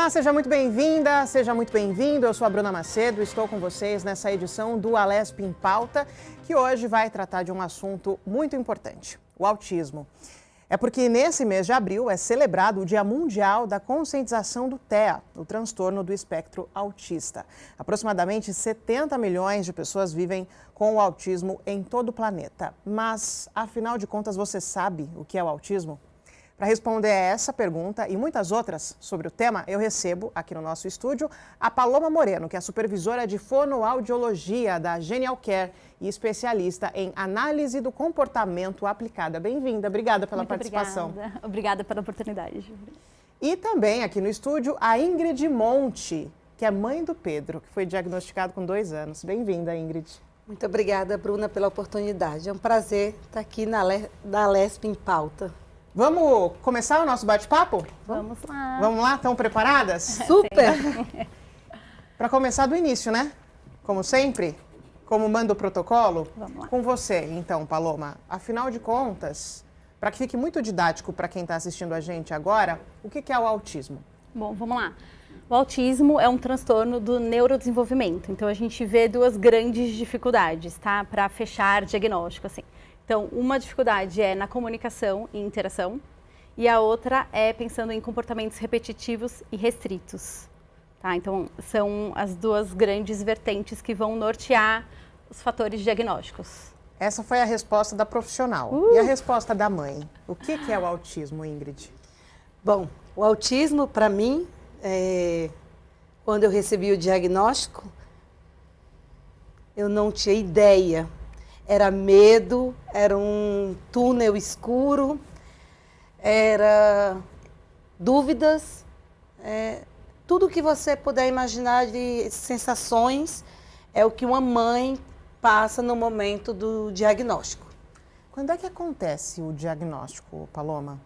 Olá, seja muito bem-vinda, seja muito bem-vindo. Eu sou a Bruna Macedo, estou com vocês nessa edição do Alesp em Pauta, que hoje vai tratar de um assunto muito importante, o autismo. É porque nesse mês de abril é celebrado o Dia Mundial da Conscientização do TEA, o transtorno do espectro autista. Aproximadamente 70 milhões de pessoas vivem com o autismo em todo o planeta. Mas, afinal de contas, você sabe o que é o autismo? Para responder a essa pergunta e muitas outras sobre o tema, eu recebo aqui no nosso estúdio a Paloma Moreno, que é supervisora de fonoaudiologia da Genial Care e especialista em análise do comportamento aplicada. Bem-vinda, obrigada pela participação. Obrigada pela oportunidade. E também aqui no estúdio a Ingrid Monte, que é mãe do Pedro, que foi diagnosticado com 2 anos. Bem-vinda, Ingrid. Muito obrigada, Bruna, pela oportunidade. É um prazer estar aqui na Alesp em Pauta. Vamos começar o nosso bate-papo? Vamos lá. Vamos lá? Estão preparadas? Super! Para começar do início, né? Como sempre, como manda o protocolo? Vamos lá. Com você, então, Paloma. Afinal de contas, para que fique muito didático para quem está assistindo a gente agora, o que é o autismo? Bom, vamos lá. O autismo é um transtorno do neurodesenvolvimento. Então, a gente vê 2 grandes dificuldades, tá? Para fechar diagnóstico, assim. Então, uma dificuldade é na comunicação e interação, e a outra é pensando em comportamentos repetitivos e restritos. Tá? Então, são as 2 grandes vertentes que vão nortear os fatores diagnósticos. Essa foi a resposta da profissional. E a resposta da mãe? O que é o autismo, Ingrid? Bom, o autismo, para mim, quando eu recebi o diagnóstico, eu não tinha ideia. Era medo, era um túnel escuro, era dúvidas, tudo que você puder imaginar de sensações é o que uma mãe passa no momento do diagnóstico. Quando é que acontece o diagnóstico, Paloma?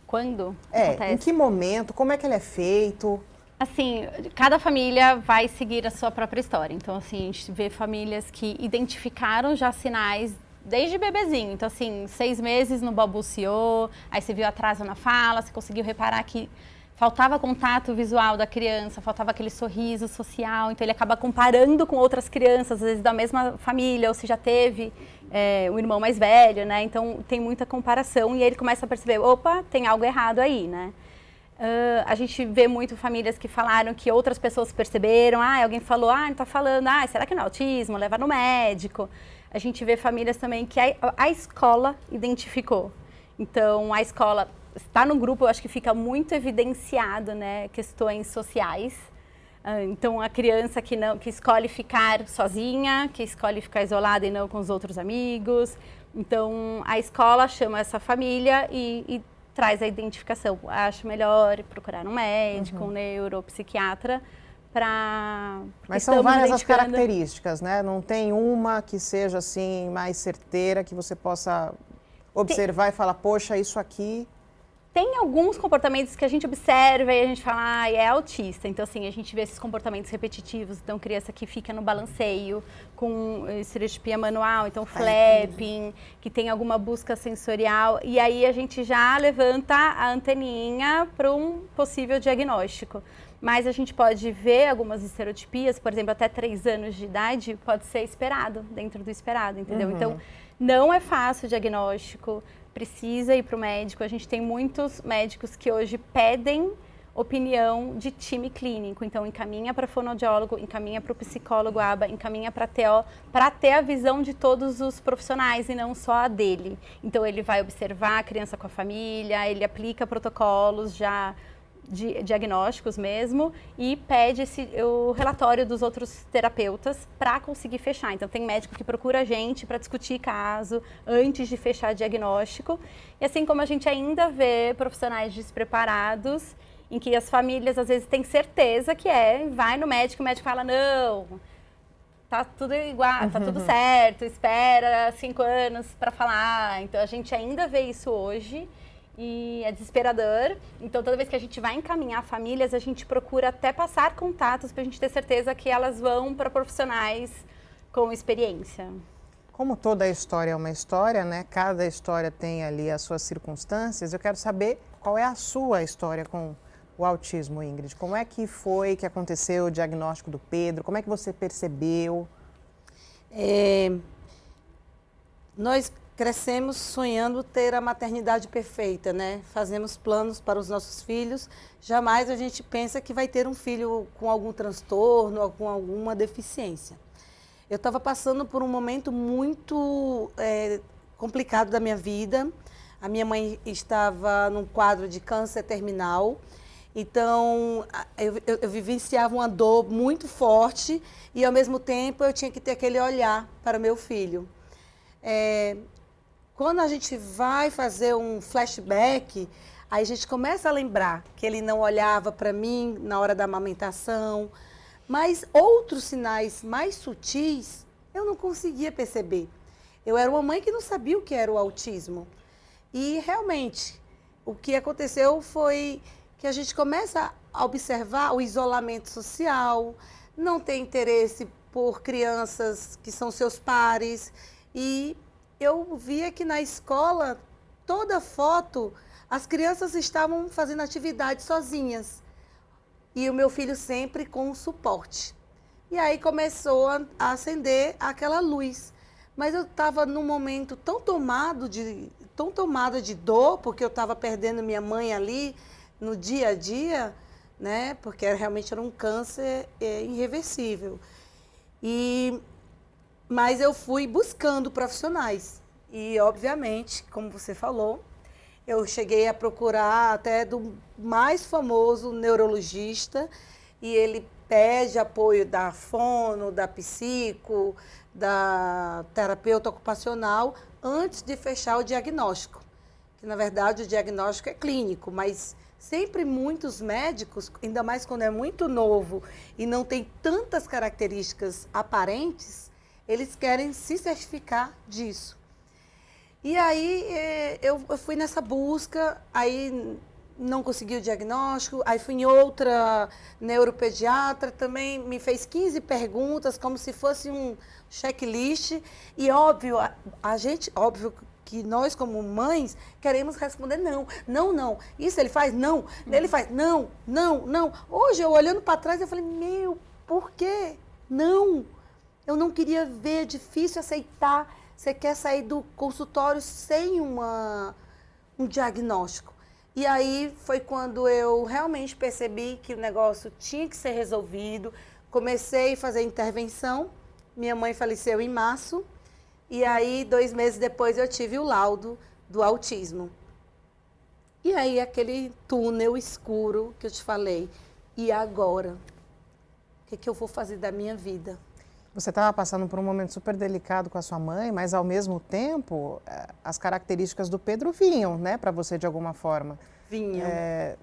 Quando acontece? Em que momento, como é que ele é feito? Assim, cada família vai seguir a sua própria história. Então, assim, a gente vê famílias que identificaram já sinais desde bebezinho. Então, assim, 6 meses não balbuciou, aí você viu atraso na fala, você conseguiu reparar que faltava contato visual da criança, faltava aquele sorriso social. Então, ele acaba comparando com outras crianças, às vezes da mesma família, ou se já teve um irmão mais velho, né? Então, tem muita comparação e aí ele começa a perceber, opa, tem algo errado aí, né? A gente vê muito famílias que falaram que outras pessoas perceberam, alguém falou, não tá falando, será que não é autismo? Leva no médico. A gente vê famílias também que a escola identificou. Então, a escola está no grupo, eu acho que fica muito evidenciado, né, questões sociais. Então, a criança que escolhe ficar sozinha, que escolhe ficar isolada e não com os outros amigos. Então, a escola chama essa família e traz a identificação. Acho melhor procurar um médico, um neuropsiquiatra, para... Mas são várias as características, né? Não tem uma que seja assim mais certeira, que você possa observar e falar, poxa, isso aqui... Tem alguns comportamentos que a gente observa e a gente fala, é autista. Então, assim, a gente vê esses comportamentos repetitivos. Então, criança que fica no balanceio, com estereotipia manual, então flapping, que tem alguma busca sensorial. E aí a gente já levanta a anteninha para um possível diagnóstico. Mas a gente pode ver algumas estereotipias, por exemplo, até 3 anos de idade, pode ser esperado, dentro do esperado, entendeu? Então, não é fácil o diagnóstico. Precisa ir para o médico. A gente tem muitos médicos que hoje pedem opinião de time clínico. Então, encaminha para fonoaudiólogo, encaminha para o psicólogo ABA, encaminha para TO, para ter a visão de todos os profissionais e não só a dele. Então, ele vai observar a criança com a família, ele aplica protocolos já diagnósticos mesmo e pede o relatório dos outros terapeutas para conseguir fechar. Então, tem médico que procura a gente para discutir caso antes de fechar diagnóstico. E assim como a gente ainda vê profissionais despreparados, em que as famílias às vezes têm certeza que vai no médico, o médico fala, não, tá tudo igual, tá tudo certo, espera 5 anos para falar. Então, a gente ainda vê isso hoje. E é desesperador. Então, toda vez que a gente vai encaminhar famílias, a gente procura até passar contatos para a gente ter certeza que elas vão para profissionais com experiência. Como toda história é uma história, né? Cada história tem ali as suas circunstâncias. Eu quero saber qual é a sua história com o autismo, Ingrid? Como é que foi que aconteceu o diagnóstico do Pedro? Como é que você percebeu? Nós crescemos sonhando ter a maternidade perfeita, né? Fazemos planos para os nossos filhos. Jamais a gente pensa que vai ter um filho com algum transtorno ou com alguma deficiência. Eu estava passando por um momento muito complicado da minha vida. A minha mãe estava num quadro de câncer terminal. Então, eu vivenciava uma dor muito forte e, ao mesmo tempo, eu tinha que ter aquele olhar para o meu filho. Quando a gente vai fazer um flashback, aí a gente começa a lembrar que ele não olhava para mim na hora da amamentação, mas outros sinais mais sutis eu não conseguia perceber. Eu era uma mãe que não sabia o que era o autismo. E, realmente, o que aconteceu foi que a gente começa a observar o isolamento social, não tem interesse por crianças que são seus pares. E eu via que na escola, toda foto, as crianças estavam fazendo atividades sozinhas. E o meu filho sempre com suporte. E aí começou a acender aquela luz. Mas eu estava num momento tão tomada de dor, porque eu estava perdendo minha mãe ali no dia a dia, né? Porque realmente era um câncer irreversível. Mas eu fui buscando profissionais. E, obviamente, como você falou, eu cheguei a procurar até do mais famoso neurologista e ele pede apoio da fono, da psico, da terapeuta ocupacional antes de fechar o diagnóstico. Que, na verdade, o diagnóstico é clínico, mas sempre muitos médicos, ainda mais quando é muito novo e não tem tantas características aparentes, eles querem se certificar disso. E aí eu fui nessa busca, aí não consegui o diagnóstico, aí fui em outra neuropediatra, também me fez 15 perguntas, como se fosse um checklist. E óbvio, óbvio que nós como mães queremos responder não, não, não. Isso ele faz? Não. Ele faz? Não, não, não. Hoje eu olhando para trás, eu falei, por quê? Não. Eu não queria ver, é difícil aceitar. Você quer sair do consultório sem um diagnóstico. E aí foi quando eu realmente percebi que o negócio tinha que ser resolvido. Comecei a fazer intervenção. Minha mãe faleceu em março. E aí, 2 meses depois, eu tive o laudo do autismo. E aí, aquele túnel escuro que eu te falei. E agora? O que eu vou fazer da minha vida? Você estava passando por um momento super delicado com a sua mãe, mas ao mesmo tempo, as características do Pedro vinham, né, para você de alguma forma. Vinham.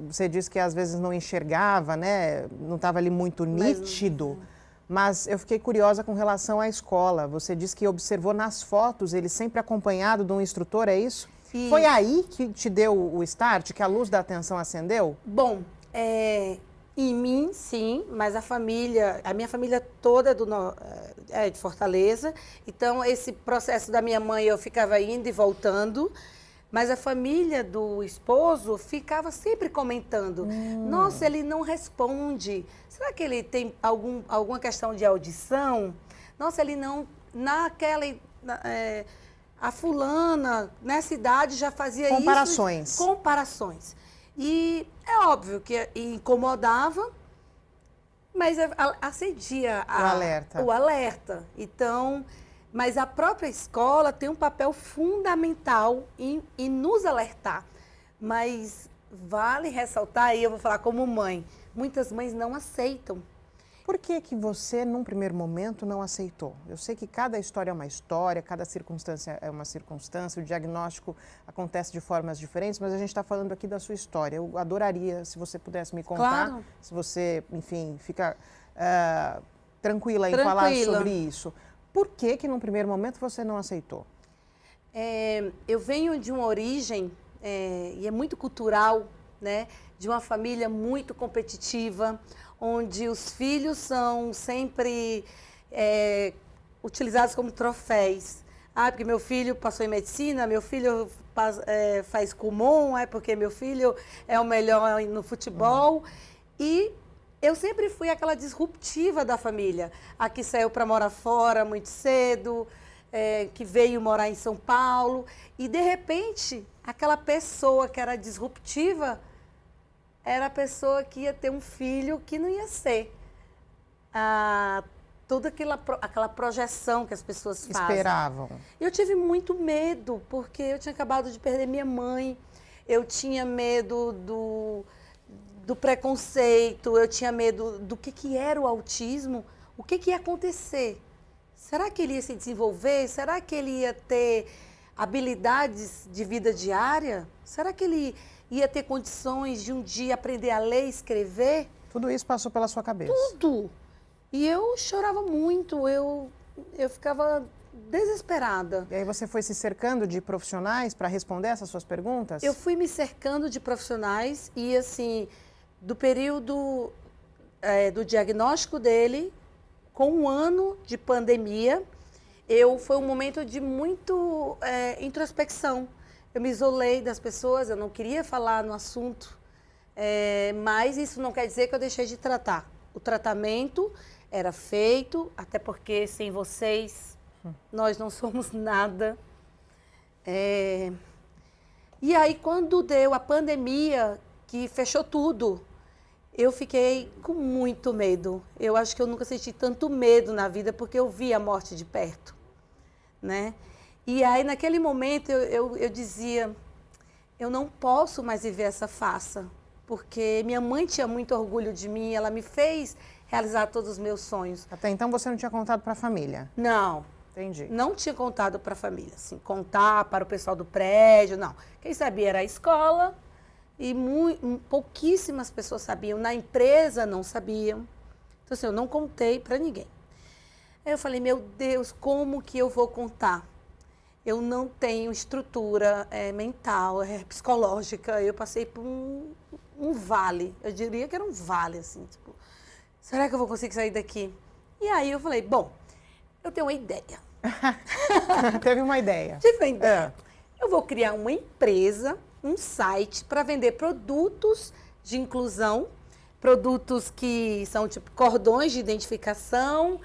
Você disse que às vezes não enxergava, né, não estava ali muito nítido. Mas eu fiquei curiosa com relação à escola. Você disse que observou nas fotos ele sempre acompanhado de um instrutor, é isso? Isso. Foi aí que te deu o start, que a luz da atenção acendeu? Bom, em mim, sim, mas a minha família toda é de Fortaleza. Então, esse processo da minha mãe, eu ficava indo e voltando. Mas a família do esposo ficava sempre comentando. Nossa, ele não responde. Será que ele tem alguma questão de audição? Nossa, ele não... a fulana, nessa idade, já fazia Comparações. isso. Comparações. E é óbvio que incomodava, mas acendia o alerta. Então, mas a própria escola tem um papel fundamental em nos alertar. Mas vale ressaltar, e eu vou falar como mãe, muitas mães não aceitam. Por que você, num primeiro momento, não aceitou? Eu sei que cada história é uma história, cada circunstância é uma circunstância, o diagnóstico acontece de formas diferentes, mas a gente está falando aqui da sua história. Eu adoraria se você pudesse me contar, claro. Se você, enfim, fica tranquila em falar sobre isso. Por que, num primeiro momento, você não aceitou? Eu venho de uma origem, e é muito cultural, né? De uma família muito competitiva, onde os filhos são sempre utilizados como troféus. Ah, porque meu filho passou em medicina, meu filho faz Kumon, porque meu filho é o melhor no futebol. E eu sempre fui aquela disruptiva da família. A que saiu para morar fora muito cedo, que veio morar em São Paulo. E, de repente, aquela pessoa que era disruptiva era a pessoa que ia ter um filho que não ia ser. Toda aquela projeção que as pessoas fazem. Esperavam. Eu tive muito medo, porque eu tinha acabado de perder minha mãe, eu tinha medo do preconceito, eu tinha medo do que era o autismo, o que ia acontecer. Será que ele ia se desenvolver? Será que ele ia ter habilidades de vida diária? Será que ele ia ter condições de um dia aprender a ler e escrever? Tudo isso passou pela sua cabeça? Tudo! E eu chorava muito, eu ficava desesperada. E aí você foi se cercando de profissionais para responder essas suas perguntas? Eu fui me cercando de profissionais e, assim, do período do diagnóstico dele, com 1 ano de pandemia, foi um momento de muito introspecção. Eu me isolei das pessoas, eu não queria falar no assunto, mas isso não quer dizer que eu deixei de tratar. O tratamento era feito, até porque sem vocês nós não somos nada. E aí, quando deu a pandemia, que fechou tudo, eu fiquei com muito medo. Eu acho que eu nunca senti tanto medo na vida, porque eu vi a morte de perto, né? E aí, naquele momento, eu dizia, eu não posso mais viver essa farsa, porque minha mãe tinha muito orgulho de mim, ela me fez realizar todos os meus sonhos. Até então você não tinha contado para a família? Não. Entendi. Não tinha contado para a família, assim, contar para o pessoal do prédio, não. Quem sabia era a escola e pouquíssimas pessoas sabiam. Na empresa não sabiam. Então, assim, eu não contei para ninguém. Aí eu falei, meu Deus, como que eu vou contar? Eu não tenho estrutura mental, psicológica. Eu passei por um vale. Eu diria que era um vale, assim, tipo, será que eu vou conseguir sair daqui? E aí eu falei, bom, eu tenho uma ideia. Teve uma ideia. Tive uma ideia. Eu vou criar uma empresa, um site para vender produtos de inclusão, produtos que são tipo cordões de identificação,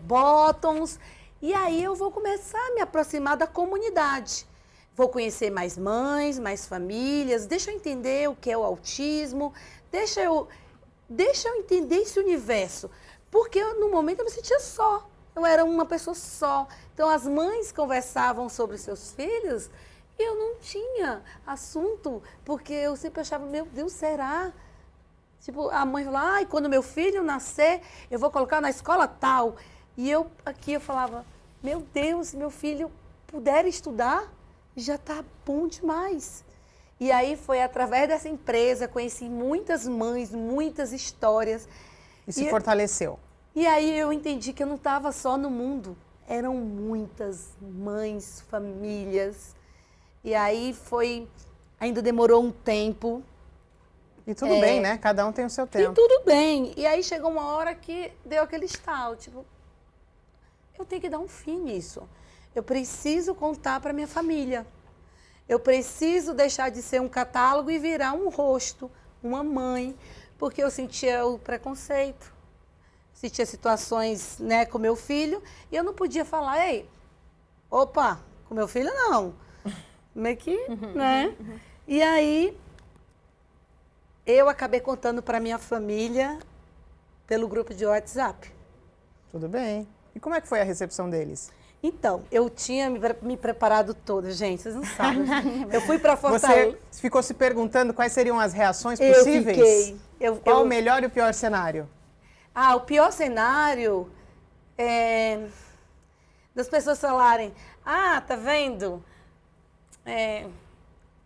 bottoms. E aí eu vou começar a me aproximar da comunidade. Vou conhecer mais mães, mais famílias, deixa eu entender o que é o autismo, deixa eu entender esse universo. Porque no momento eu me sentia só, eu era uma pessoa só. Então as mães conversavam sobre seus filhos e eu não tinha assunto, porque eu sempre achava, meu Deus, será? Tipo, a mãe falava, quando meu filho nascer, eu vou colocar na escola tal. E eu falava, meu Deus, se meu filho puder estudar, já está bom demais. E aí foi através dessa empresa, conheci muitas mães, muitas histórias. E se fortaleceu. E aí eu entendi que eu não estava só no mundo, eram muitas mães, famílias. E aí ainda demorou um tempo. E tudo bem, né? Cada um tem o seu tempo. E tudo bem. E aí chegou uma hora que deu aquele estalo, tipo, eu tenho que dar um fim nisso. Eu preciso contar para minha família. Eu preciso deixar de ser um catálogo e virar um rosto, uma mãe, porque eu sentia o preconceito, sentia situações, né, com meu filho, e eu não podia falar, opa, com meu filho não. Como é que, né? E aí, eu acabei contando para minha família pelo grupo de WhatsApp. Tudo bem. E como é que foi a recepção deles? Então, eu tinha me preparado toda, gente, vocês não sabem. Eu fui para Fortaleza. Você ficou se perguntando quais seriam as reações possíveis? Eu fiquei. Qual o melhor e o pior cenário? O pior cenário é das pessoas falarem, tá vendo?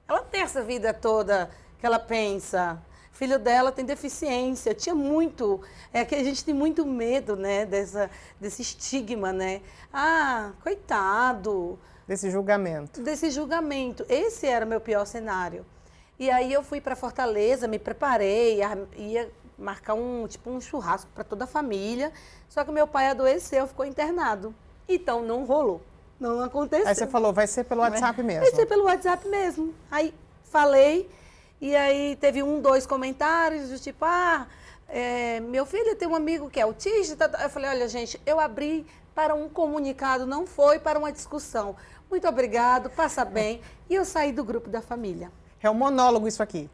Ela tem essa vida toda que ela pensa. O filho dela tem deficiência. Tinha muito. Que a gente tem muito medo, né? Desse estigma, né? Coitado. Desse julgamento. Desse julgamento. Esse era o meu pior cenário. E aí eu fui para Fortaleza, me preparei, ia marcar um churrasco para toda a família. Só que meu pai adoeceu, ficou internado. Então não rolou. não aconteceu. Aí você falou, vai ser pelo WhatsApp mesmo. Vai ser pelo WhatsApp mesmo. Aí falei, e aí teve 2 comentários, do tipo, meu filho tem um amigo que é autista. Eu falei, olha, gente, eu abri para um comunicado, não foi para uma discussão. Muito obrigado, passa bem. E eu saí do grupo da família. É um monólogo isso aqui.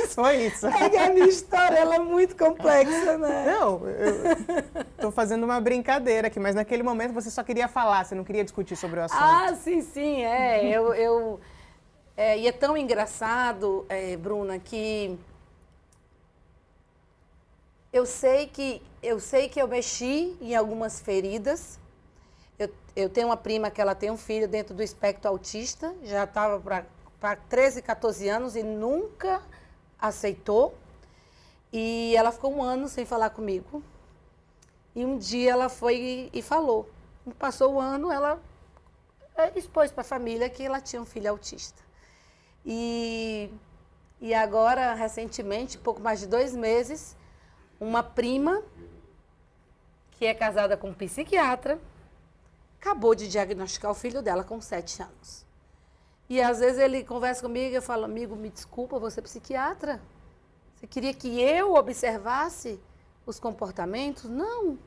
Só isso. É que a minha história ela é muito complexa, né? Não, eu tô fazendo uma brincadeira aqui, mas naquele momento você só queria falar, você não queria discutir sobre o assunto. Ah, sim, e é tão engraçado, Bruna, que eu sei que eu mexi em algumas feridas. Eu tenho uma prima que ela tem um filho dentro do espectro autista, já estava para 13, 14 anos e nunca aceitou. E ela ficou 1 ano sem falar comigo. E um dia ela foi e falou. Passou o ano, ela expôs para a família que ela tinha um filho autista. E agora, recentemente, pouco mais de 2 meses, uma prima, que é casada com um psiquiatra, acabou de diagnosticar o filho dela com 7 anos. E às vezes ele conversa comigo e eu falo, amigo, me desculpa, você é psiquiatra? Você queria que eu observasse os comportamentos? Não.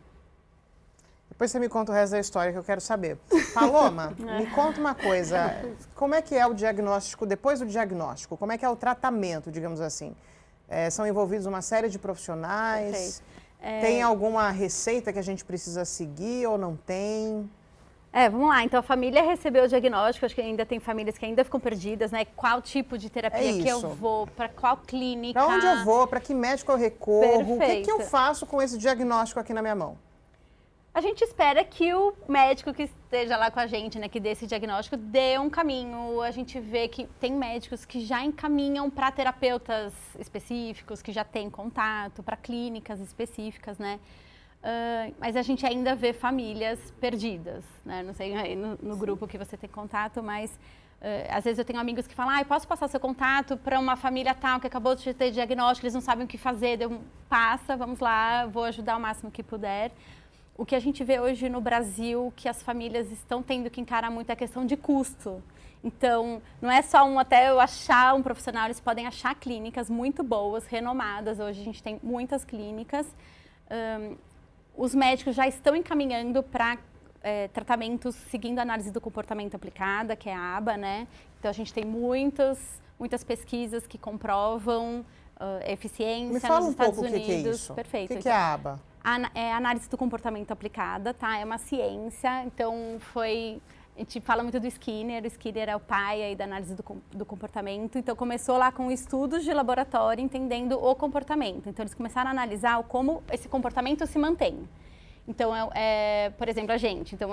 Depois você me conta o resto da história que eu quero saber. Paloma, me conta uma coisa. Como é que é o diagnóstico, depois do diagnóstico? Como é que é o tratamento, digamos assim? São envolvidos uma série de profissionais? Tem alguma receita que a gente precisa seguir ou não tem? Vamos lá. Então, a família recebeu o diagnóstico. Acho que ainda tem famílias que ainda ficam perdidas, né? Qual tipo de terapia que eu vou, para qual clínica. Para onde eu vou, para que médico eu recorro, Perfeito. O que eu faço com esse diagnóstico aqui na minha mão? A gente espera que o médico que esteja lá com a gente, né, que dê esse diagnóstico, dê um caminho. A gente vê que tem médicos que já encaminham para terapeutas específicos, que já têm contato, para clínicas específicas, né? Mas a gente ainda vê famílias perdidas, né? Não sei aí no grupo que você tem contato, mas às vezes eu tenho amigos que falam, posso passar seu contato para uma família tal que acabou de ter diagnóstico, eles não sabem o que fazer, passa, vamos lá, vou ajudar o máximo que puder. O que a gente vê hoje no Brasil, que as famílias estão tendo que encarar muito é a questão de custo. Então, não é só até eu achar um profissional, eles podem achar clínicas muito boas, renomadas. Hoje a gente tem muitas clínicas. Os médicos já estão encaminhando para tratamentos seguindo a análise do comportamento aplicada, que é a ABA, né? Então, a gente tem muitas pesquisas que comprovam eficiência nos Estados Unidos. Me fala um pouco o que é isso. Perfeito. O que é a ABA? É a análise do comportamento aplicada, tá? É uma ciência, então a gente fala muito do Skinner, o Skinner é o pai aí da análise do comportamento, então começou lá com estudos de laboratório entendendo o comportamento, então eles começaram a analisar como esse comportamento se mantém. Então, por exemplo, a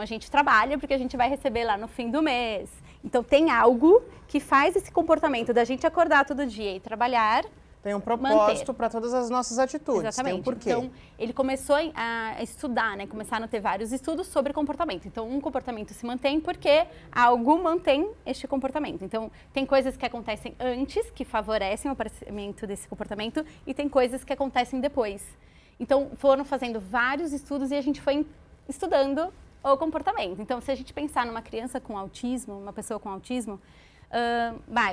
gente trabalha porque a gente vai receber lá no fim do mês, então tem algo que faz esse comportamento da gente acordar todo dia e trabalhar. Tem um propósito para todas as nossas atitudes. Exatamente. Tem um porquê. Então, ele começou a estudar, né? Começaram a ter vários estudos sobre comportamento. Então, um comportamento se mantém porque algo mantém este comportamento. Então, tem coisas que acontecem antes, que favorecem o aparecimento desse comportamento, e tem coisas que acontecem depois. Então, foram fazendo vários estudos e a gente foi estudando o comportamento. Então, se a gente pensar numa criança com autismo, uma pessoa com autismo,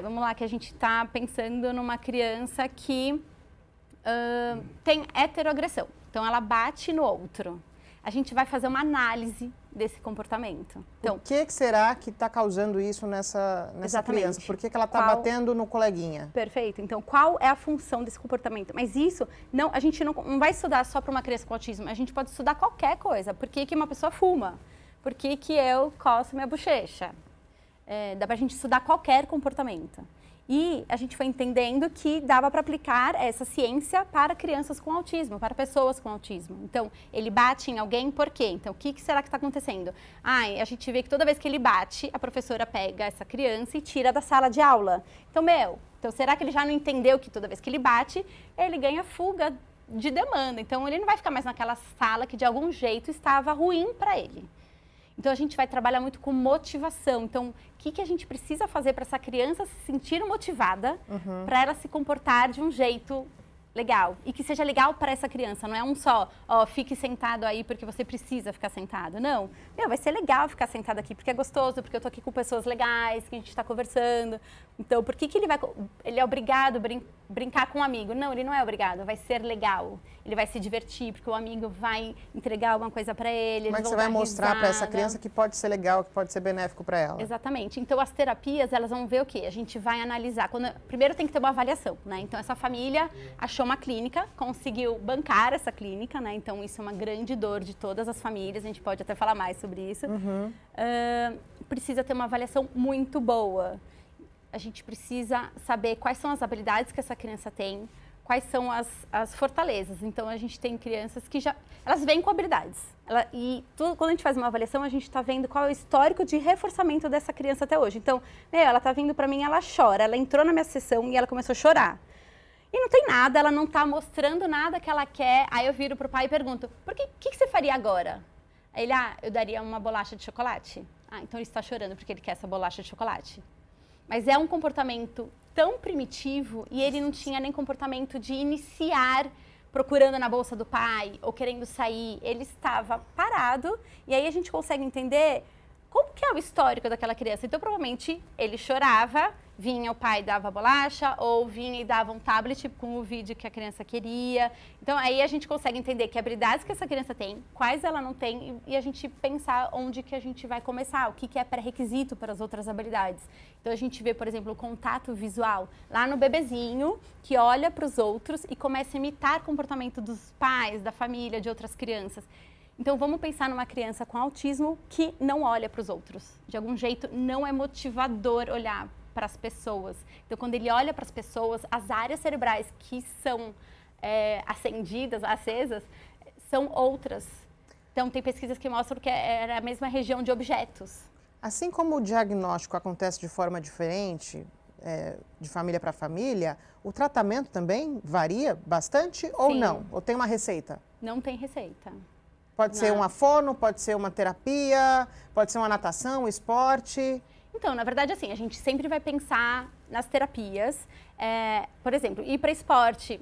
vamos lá, que a gente está pensando numa criança que tem heteroagressão. Então, ela bate no outro. A gente vai fazer uma análise desse comportamento. Então, o que será que está causando isso nessa criança? Por que ela está batendo no coleguinha? Perfeito. Então, qual é a função desse comportamento? Mas isso, a gente não vai estudar só para uma criança com autismo. A gente pode estudar qualquer coisa. Por que uma pessoa fuma? Por que eu coço minha bochecha? Dá para a gente estudar qualquer comportamento. E a gente foi entendendo que dava para aplicar essa ciência para crianças com autismo, para pessoas com autismo. Então, ele bate em alguém por quê? Então, o que será que está acontecendo? A gente vê que toda vez que ele bate, a professora pega essa criança e tira da sala de aula. Então será que ele já não entendeu que toda vez que ele bate, ele ganha fuga de demanda? Então, ele não vai ficar mais naquela sala que de algum jeito estava ruim para ele. Então, a gente vai trabalhar muito com motivação. Então, o que a gente precisa fazer para essa criança se sentir motivada, para ela se comportar de um jeito legal. E que seja legal para essa criança. Não é um só, fique sentado aí porque você precisa ficar sentado. Não. Vai ser legal ficar sentado aqui porque é gostoso, porque eu tô aqui com pessoas legais, que a gente está conversando. Então, por que ele é obrigado a brincar com um amigo? Não, ele não é obrigado. Vai ser legal. Ele vai se divertir porque o amigo vai entregar alguma coisa para ele. Como é que você vai mostrar para essa criança que pode ser legal, que pode ser benéfico para ela? Exatamente. Então, as terapias, elas vão ver o quê? A gente vai analisar. Primeiro tem que ter uma avaliação, né? Então, essa família achou uma clínica, conseguiu bancar essa clínica, né? Então, isso é uma grande dor de todas as famílias. A gente pode até falar mais sobre isso. Precisa ter uma avaliação muito boa. A gente precisa saber quais são as habilidades que essa criança tem, quais são as fortalezas. Então, a gente tem crianças que elas vêm com habilidades. Quando a gente faz uma avaliação, a gente está vendo qual é o histórico de reforçamento dessa criança até hoje. Então, ela está vindo para mim, ela chora. Ela entrou na minha sessão e ela começou a chorar. E não tem nada, ela não está mostrando nada que ela quer. Aí eu viro pro pai e pergunto, o que você faria agora? Aí ele, eu daria uma bolacha de chocolate. Então ele está chorando porque ele quer essa bolacha de chocolate. Mas é um comportamento tão primitivo e ele não tinha nem comportamento de iniciar procurando na bolsa do pai ou querendo sair. Ele estava parado e aí a gente consegue entender como que é o histórico daquela criança. Então, provavelmente, ele chorava, vinha o pai e dava a bolacha, ou vinha e dava um tablet com o vídeo que a criança queria. Então, aí a gente consegue entender que habilidades que essa criança tem, quais ela não tem, e a gente pensar onde que a gente vai começar, o que é pré-requisito para as outras habilidades. Então, a gente vê, por exemplo, o contato visual lá no bebezinho, que olha para os outros e começa a imitar o comportamento dos pais, da família, de outras crianças. Então, vamos pensar numa criança com autismo que não olha para os outros. De algum jeito, não é motivador olhar para as pessoas. Então, quando ele olha para as pessoas, as áreas cerebrais que são acesas, são outras. Então, tem pesquisas que mostram que era a mesma região de objetos. Assim como o diagnóstico acontece de forma diferente, de família para família, o tratamento também varia bastante ou não? Ou tem uma receita? Não tem receita. Pode ser uma fono, pode ser uma terapia, pode ser uma natação, um esporte. Então, na verdade, assim, a gente sempre vai pensar nas terapias. Por exemplo, ir para esporte,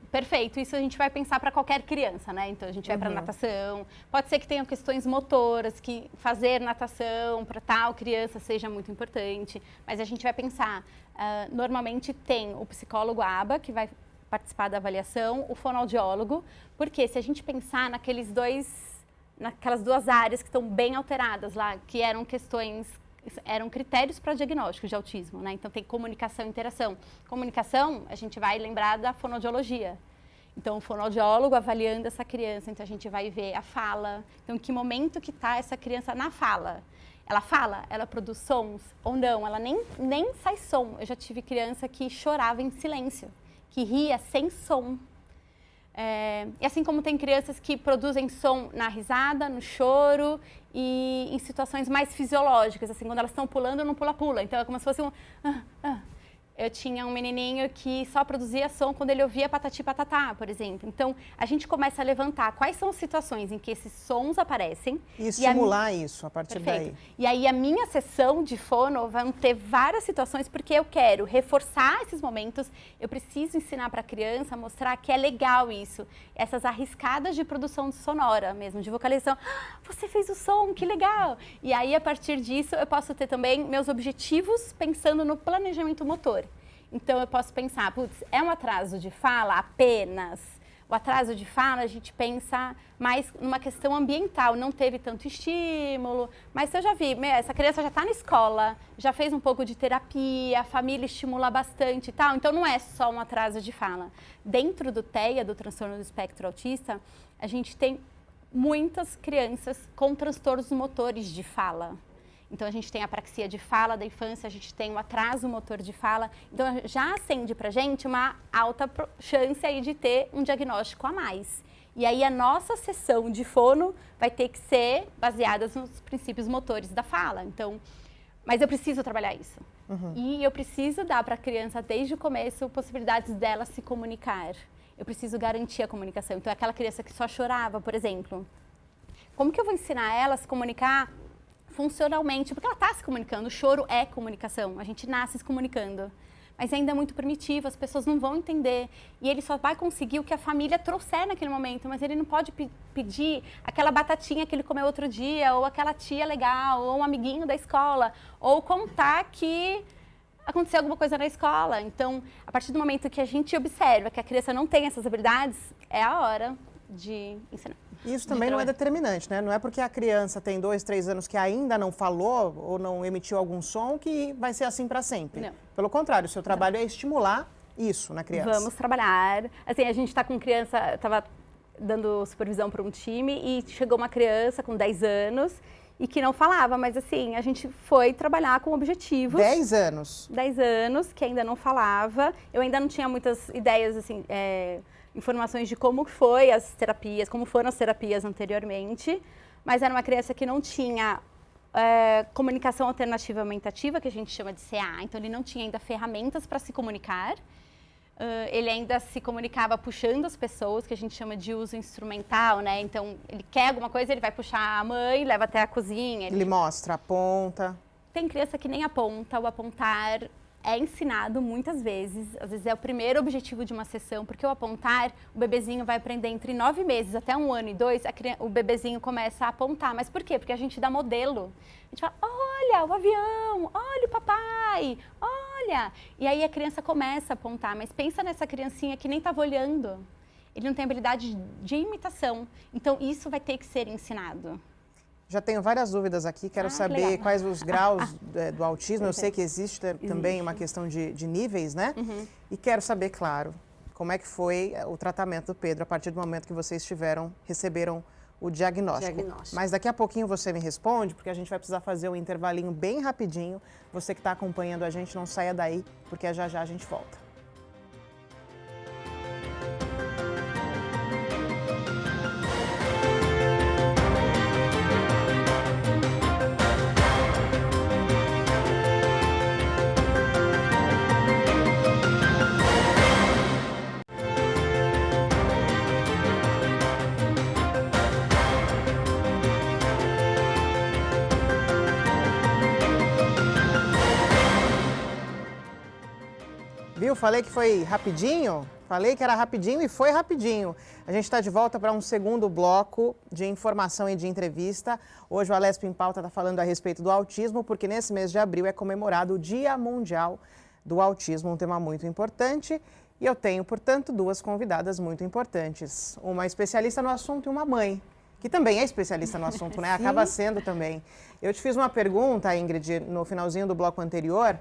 perfeito. Isso a gente vai pensar para qualquer criança, né? Então, a gente vai para natação. Pode ser que tenham questões motoras, que fazer natação para tal criança seja muito importante. Mas a gente vai pensar, normalmente tem o psicólogo ABA, que vai participar da avaliação, o fonoaudiólogo, porque se a gente pensar naquelas duas áreas que estão bem alteradas lá, que eram critérios para diagnóstico de autismo, né? Então tem comunicação e interação. Comunicação, a gente vai lembrar da fonoaudiologia. Então o fonoaudiólogo avaliando essa criança, então a gente vai ver a fala. Então em que momento que está essa criança na fala? Ela fala? Ela produz sons? Ou não? Ela nem sai som. Eu já tive criança que chorava em silêncio, que ria sem som. E assim como tem crianças que produzem som na risada, no choro e em situações mais fisiológicas, assim, quando elas estão pulando no pula-pula. Então é como se fosse um... Eu tinha um menininho que só produzia som quando ele ouvia patati patatá, por exemplo. Então, a gente começa a levantar quais são as situações em que esses sons aparecem. E estimular isso a partir daí. E aí, a minha sessão de fono vai ter várias situações, porque eu quero reforçar esses momentos. Eu preciso ensinar para a criança, mostrar que é legal isso. Essas arriscadas de produção sonora mesmo, de vocalização. Você fez o som, que legal! E aí, a partir disso, eu posso ter também meus objetivos pensando no planejamento motor. Então, eu posso pensar, é um atraso de fala apenas? O atraso de fala, a gente pensa mais numa questão ambiental, não teve tanto estímulo, mas eu já vi, essa criança já está na escola, já fez um pouco de terapia, a família estimula bastante e tal, então não é só um atraso de fala. Dentro do TEA, do transtorno do espectro autista, a gente tem muitas crianças com transtornos motores de fala. Então, a gente tem a apraxia de fala da infância, a gente tem o atraso motor de fala. Então, já acende pra gente uma alta chance aí de ter um diagnóstico a mais. E aí, a nossa sessão de fono vai ter que ser baseada nos princípios motores da fala. Então, mas eu preciso trabalhar isso. E eu preciso dar para a criança, desde o começo, possibilidades dela se comunicar. Eu preciso garantir a comunicação. Então, aquela criança que só chorava, por exemplo, como que eu vou ensinar ela a se comunicar funcionalmente? Porque ela está se comunicando, o choro é comunicação, a gente nasce se comunicando. mas ainda é muito primitivo, as pessoas não vão entender. E ele só vai conseguir o que a família trouxer naquele momento, mas ele não pode pedir aquela batatinha que ele comeu outro dia, ou aquela tia legal, ou um amiguinho da escola, ou contar que aconteceu alguma coisa na escola. Então, a partir do momento que a gente observa que a criança não tem essas habilidades, é a hora de ensinar. Isso também não é determinante, né? Não é porque a criança tem 2, 3 anos que ainda não falou ou não emitiu algum som que vai ser assim para sempre. Não. Pelo contrário, o seu trabalho é estimular isso na criança. Vamos trabalhar. Assim, a gente está com criança, estava dando supervisão para um time e chegou uma criança com 10 anos e que não falava, mas assim, a gente foi trabalhar com objetivos. 10 anos? 10 anos, que ainda não falava. Eu ainda não tinha muitas ideias, assim, informações de como foi as terapias, como foram as terapias anteriormente, mas era uma criança que não tinha comunicação alternativa aumentativa, que a gente chama de CA, então ele não tinha ainda ferramentas para se comunicar. Ele ainda se comunicava puxando as pessoas, que a gente chama de uso instrumental, né? Então, ele quer alguma coisa, ele vai puxar a mãe, leva até a cozinha. Ele mostra, aponta. Tem criança que nem aponta, o apontar é ensinado muitas vezes, às vezes é o primeiro objetivo de uma sessão, porque o apontar, o bebezinho vai aprender entre 9 meses até 1 ano e 2, o bebezinho começa a apontar. Mas por quê? Porque a gente dá modelo. A gente fala, olha o avião, olha o papai, olha. E aí a criança começa a apontar, mas pensa nessa criancinha que nem estava olhando. Ele não tem habilidade de imitação. Então isso vai ter que ser ensinado. Já tenho várias dúvidas aqui, quero saber quais os graus do autismo. Eu sei que existe também uma questão de níveis, né? Uhum. E quero saber, claro, como é que foi o tratamento do Pedro a partir do momento que vocês receberam o diagnóstico. Mas daqui a pouquinho você me responde, porque a gente vai precisar fazer um intervalinho bem rapidinho. Você que está acompanhando a gente, não saia daí, porque já já a gente volta. Viu? Falei que foi rapidinho? Falei que era rapidinho e foi rapidinho. A gente está de volta para um segundo bloco de informação e de entrevista. Hoje o Alesp em Pauta está falando a respeito do autismo, porque nesse mês de abril é comemorado o Dia Mundial do Autismo, um tema muito importante. E eu tenho, portanto, 2 convidadas muito importantes. Uma especialista no assunto e uma mãe, que também é especialista no assunto, né? Acaba sendo também. Eu te fiz uma pergunta, Ingrid, no finalzinho do bloco anterior,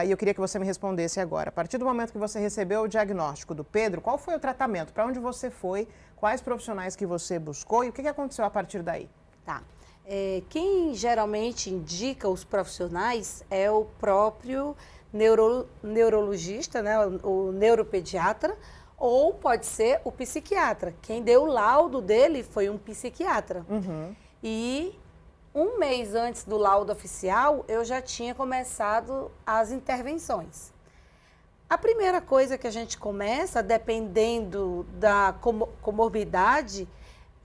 e eu queria que você me respondesse agora. A partir do momento que você recebeu o diagnóstico do Pedro, qual foi o tratamento? Para onde você foi? Quais profissionais que você buscou? E o que aconteceu a partir daí? Tá. Quem geralmente indica os profissionais é o próprio neurologista, né, o neuropediatra, ou pode ser o psiquiatra. Quem deu o laudo dele foi um psiquiatra. Uhum. E 1 mês antes do laudo oficial, eu já tinha começado as intervenções. A primeira coisa que a gente começa, dependendo da comorbidade,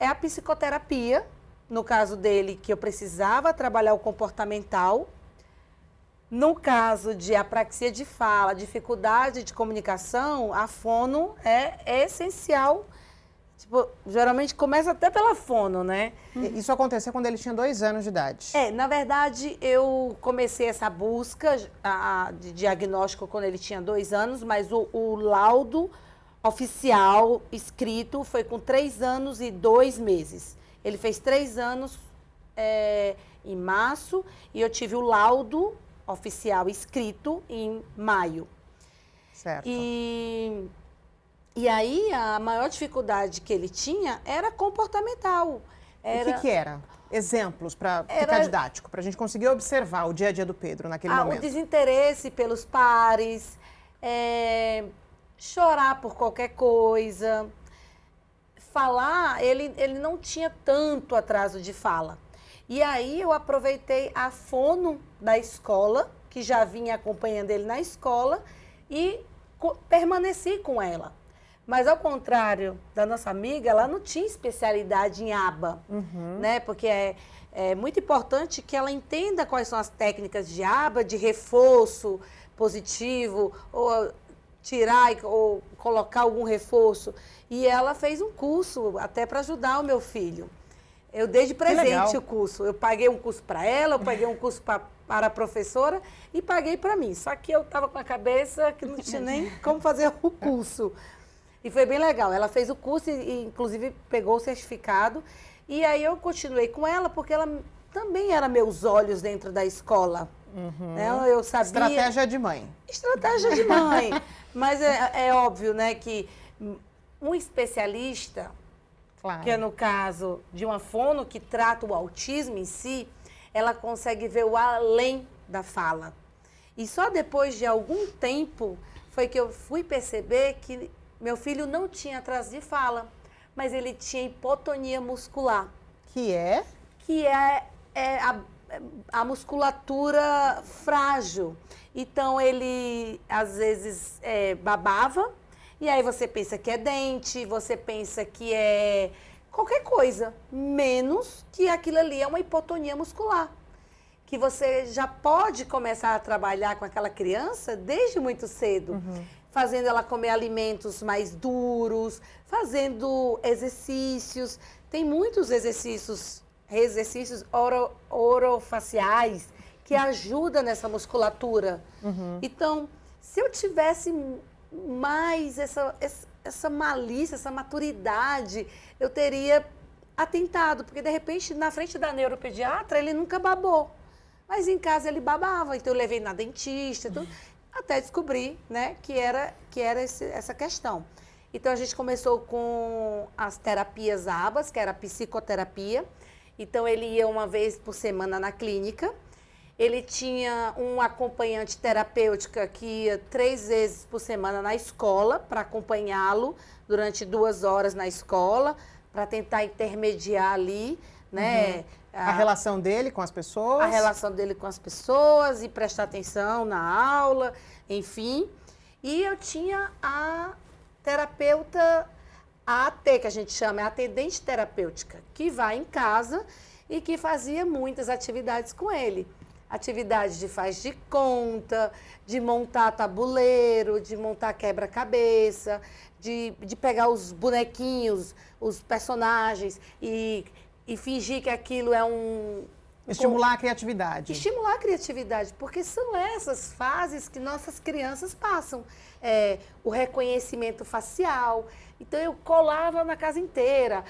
é a psicoterapia. No caso dele, que eu precisava trabalhar o comportamental. No caso de apraxia de fala, dificuldade de comunicação, a fono é essencial. Tipo, geralmente começa até pela fono, né? Isso aconteceu quando ele tinha 2 anos de idade. Na verdade, eu comecei essa busca de diagnóstico quando ele tinha 2 anos, mas o laudo oficial escrito foi com 3 anos e 2 meses. Ele fez 3 anos em março e eu tive o laudo oficial escrito em maio. Certo. E aí, a maior dificuldade que ele tinha era comportamental. O que era? Exemplos para ficar didático, para a gente conseguir observar o dia a dia do Pedro naquele momento. O desinteresse pelos pares, chorar por qualquer coisa. Falar, ele não tinha tanto atraso de fala. E aí, eu aproveitei a fono da escola, que já vinha acompanhando ele na escola, e permaneci com ela. Mas, ao contrário da nossa amiga, ela não tinha especialidade em aba, né? Porque é muito importante que ela entenda quais são as técnicas de aba, de reforço positivo, ou tirar ou colocar algum reforço. E ela fez um curso até para ajudar o meu filho. Eu dei de presente o curso. Eu paguei um curso para ela, eu paguei um curso para a professora e paguei para mim. Só que eu estava com a cabeça que não tinha nem como fazer o curso. E foi bem legal. Ela fez o curso e inclusive, pegou o certificado. E aí eu continuei com ela, porque ela também era meus olhos dentro da escola. Eu sabia... Estratégia de mãe. Estratégia de mãe. Mas é óbvio, né, que um especialista, Claro. que é no caso de uma fono que trata o autismo em si, ela consegue ver o além da fala. E só depois de algum tempo foi que eu fui perceber que meu filho não tinha atraso de fala, mas ele tinha hipotonia muscular. Que é? Que é a musculatura frágil. Então, ele, às vezes, babava, e aí você pensa que é dente, você pensa que é qualquer coisa, menos que aquilo ali é uma hipotonia muscular. Que você já pode começar a trabalhar com aquela criança desde muito cedo. Fazendo ela comer alimentos mais duros, fazendo exercícios. Tem muitos exercícios orofaciais que ajudam nessa musculatura. Então, se eu tivesse mais essa malícia, essa maturidade, eu teria atentado. Porque, de repente, na frente da neuropediatra, ele nunca babou. Mas em casa ele babava. Então, eu levei na dentista, tudo. Até descobrir, né, que era essa questão. Então, a gente começou com as terapias ABAs, que era a psicoterapia. Então, ele ia uma vez por semana na clínica. Ele tinha um acompanhante terapêutica que ia 3 vezes por semana na escola para acompanhá-lo durante 2 horas na escola, para tentar intermediar ali, né? A relação dele com as pessoas. A relação dele com as pessoas e prestar atenção na aula, enfim. E eu tinha a terapeuta AT, que a gente chama, é atendente terapêutica, que vai em casa e que fazia muitas atividades com ele. Atividade de faz de conta, de montar tabuleiro, de montar quebra-cabeça, de pegar os bonequinhos, os personagens e fingir que aquilo é um... Estimular a criatividade. Estimular a criatividade, porque são essas fases que nossas crianças passam. O reconhecimento facial. Então, eu colava na casa inteira.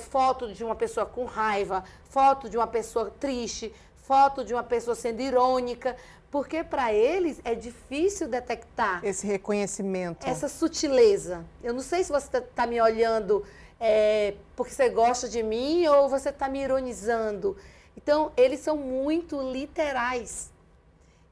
Foto de uma pessoa com raiva, foto de uma pessoa triste, foto de uma pessoa sendo irônica, porque para eles é difícil detectar esse reconhecimento, essa sutileza. Eu não sei se você está me olhando porque você gosta de mim ou você está me ironizando. Então, eles são muito literais.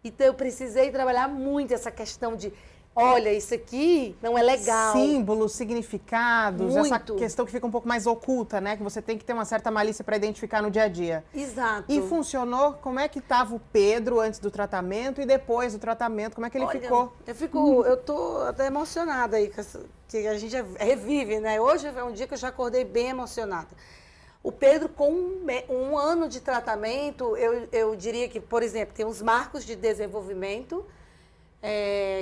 Então, eu precisei trabalhar muito essa questão de, olha, isso aqui não é legal. Símbolos, significados, muito. Essa questão que fica um pouco mais oculta, né? Que você tem que ter uma certa malícia para identificar no dia a dia. Exato. E funcionou? Como é que estava o Pedro antes do tratamento e depois do tratamento? Como é que ele ficou? Eu tô até emocionada aí, que a gente revive, né? Hoje é um dia que eu já acordei bem emocionada. O Pedro, com um ano de tratamento, eu diria que, por exemplo, tem uns marcos de desenvolvimento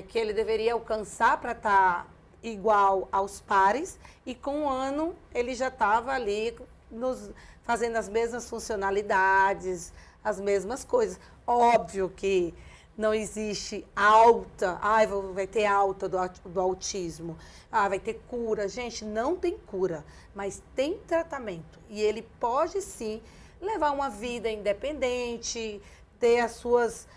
que ele deveria alcançar para estar igual aos pares, e com 1 ano ele já estava ali fazendo as mesmas funcionalidades, as mesmas coisas. Óbvio que não existe vai ter alta do autismo, vai ter cura. Gente, não tem cura, mas tem tratamento. E ele pode, sim, levar uma vida independente, ter as suas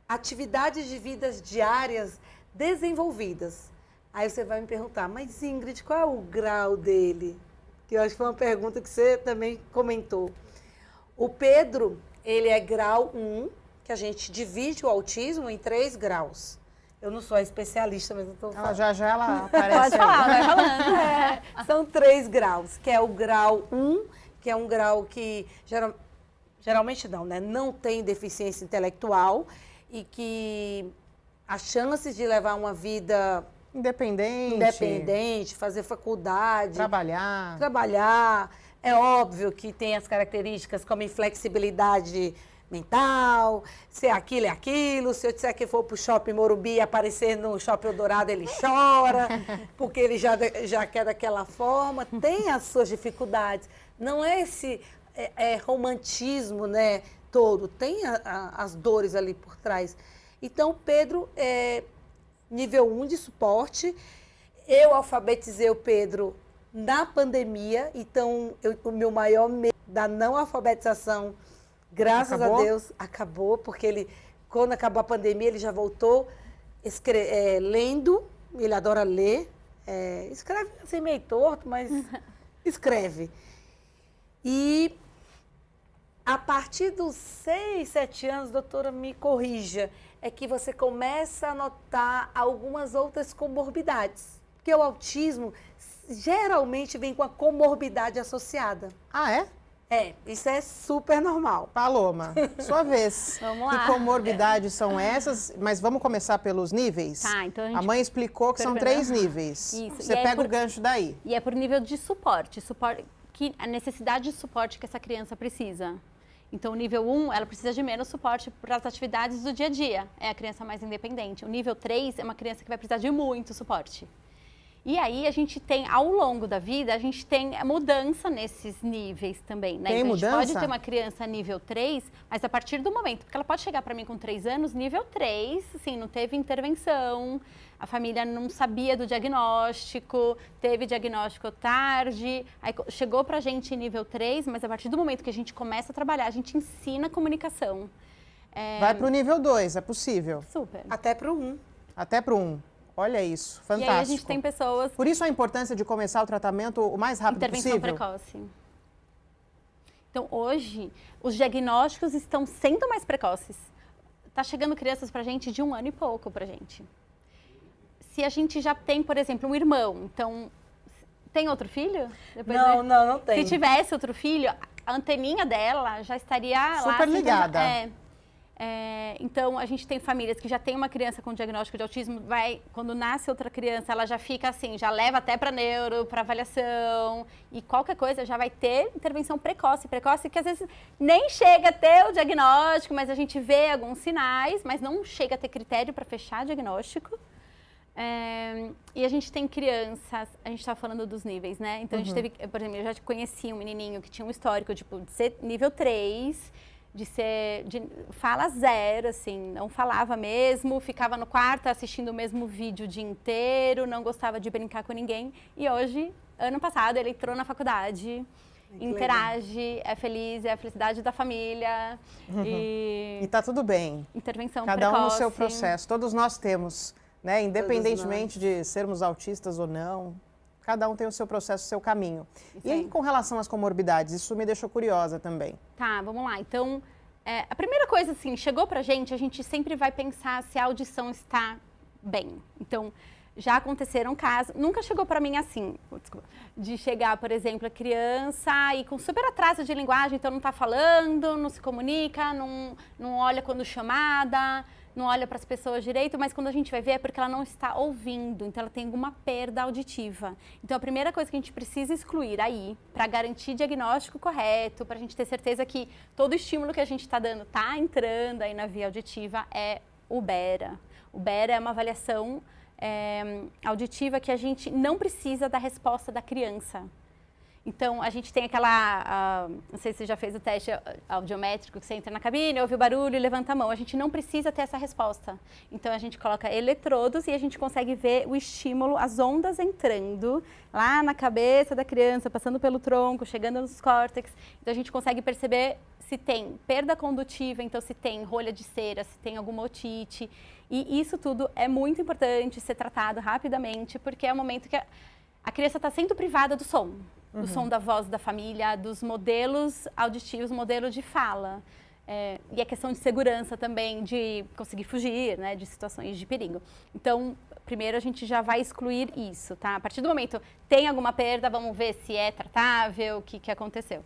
atividades de vidas diárias desenvolvidas. Aí você vai me perguntar, mas Ingrid, qual é o grau dele? Que eu acho que foi uma pergunta que você também comentou. O Pedro, ele é grau 1, que a gente divide o autismo em 3 graus. Eu não sou a especialista, mas eu estou falando. Já ela aparece. Pode falar, vai falando. São 3 graus, que é o grau 1, que é um grau que geralmente não, né? Não tem deficiência intelectual e que as chances de levar uma vida Independente, fazer faculdade. Trabalhar. É óbvio que tem as características como inflexibilidade mental, se aquilo é aquilo, se eu disser que for pro Shopping Morumbi e aparecer no Shopping Eldorado, ele chora, porque ele já quer daquela forma, tem as suas dificuldades. Não é esse romantismo, né, todo, tem as dores ali por trás. Então, o Pedro é nível 1 de suporte. Eu alfabetizei o Pedro na pandemia, então o meu maior medo da não alfabetização, graças a Deus, acabou, porque ele, quando acabou a pandemia, ele já voltou lendo, ele adora ler, escreve assim meio torto, mas escreve. E a partir dos 6, 7 anos, doutora, me corrija, é que você começa a notar algumas outras comorbidades, porque o autismo geralmente vem com a comorbidade associada. Ah, é? Isso é super normal. Paloma, sua vez. Vamos lá. Que comorbidades são essas? Mas vamos começar pelos níveis? Tá, então a mãe explicou que são 3 níveis. Isso. Você pega o gancho daí. E é por nível de suporte, a necessidade de suporte que essa criança precisa. Então, o nível 1, ela precisa de menos suporte para as atividades do dia a dia. É a criança mais independente. O nível 3 é uma criança que vai precisar de muito suporte. E aí, a gente tem, ao longo da vida, a gente tem mudança nesses níveis também, né? Tem então, mudança? A gente pode ter uma criança nível 3, mas a partir do momento, porque ela pode chegar para mim com 3 anos, nível 3, assim, não teve intervenção, a família não sabia do diagnóstico, teve diagnóstico tarde, aí chegou pra gente nível 3, mas a partir do momento que a gente começa a trabalhar, a gente ensina a comunicação. Vai pro nível 2, é possível? Super. Até pro 1. Até pro 1. Olha isso, fantástico. E aí a gente tem pessoas... Por isso a importância de começar o tratamento o mais rápido possível. Intervenção precoce. Então, hoje, os diagnósticos estão sendo mais precoces. Tá chegando crianças pra gente de 1 ano e pouco pra gente. Se a gente já tem, por exemplo, um irmão, então... Tem outro filho? Não tem. Se tivesse outro filho, a anteninha dela já estaria super ligada. Então, a gente tem famílias que já tem uma criança com diagnóstico de autismo, quando nasce outra criança, ela já fica assim, já leva até para neuro, para avaliação, e qualquer coisa já vai ter intervenção precoce, que às vezes nem chega a ter o diagnóstico, mas a gente vê alguns sinais, mas não chega a ter critério para fechar diagnóstico. E a gente tem crianças, a gente está falando dos níveis, né? Então, a gente teve, por exemplo, eu já conheci um menininho que tinha um histórico, tipo, de ser nível 3, de fala 0, assim, não falava mesmo, ficava no quarto assistindo o mesmo vídeo o dia inteiro, não gostava de brincar com ninguém. E hoje, ano passado, ele entrou na faculdade, interage, é feliz, é a felicidade da família. E tá tudo bem. Intervenção Cada precoce. um no seu processo. Todos nós temos, né? Independentemente de sermos autistas ou não. Cada um tem o seu processo, o seu caminho. E aí, com relação às comorbidades, isso me deixou curiosa também. Tá, vamos lá. Então, a primeira coisa, assim, chegou pra gente, a gente sempre vai pensar se a audição está bem. Então, já aconteceram casos, nunca chegou pra mim assim, de chegar, por exemplo, a criança e com super atraso de linguagem, então não tá falando, não se comunica, não olha quando chamada, não olha para as pessoas direito, mas quando a gente vai ver é porque ela não está ouvindo, então ela tem alguma perda auditiva. Então a primeira coisa que a gente precisa excluir aí, para garantir diagnóstico correto, para a gente ter certeza que todo estímulo que a gente está dando está entrando aí na via auditiva, é o BERA. O BERA é uma avaliação auditiva que a gente não precisa da resposta da criança. Então, a gente tem não sei se você já fez o teste audiométrico, que você entra na cabine, ouve o barulho e levanta a mão. A gente não precisa ter essa resposta. Então, a gente coloca eletrodos e a gente consegue ver o estímulo, as ondas entrando lá na cabeça da criança, passando pelo tronco, chegando nos córtex. Então, a gente consegue perceber se tem perda condutiva, então se tem rolha de cera, se tem alguma otite. E isso tudo é muito importante ser tratado rapidamente, porque é o momento que a criança está sendo privada do som. Do som da voz da família, dos modelos auditivos, modelo de fala. E a questão de segurança também, de conseguir fugir, né, de situações de perigo. Então, primeiro a gente já vai excluir isso, tá? A partir do momento tem alguma perda, vamos ver se é tratável, o que aconteceu.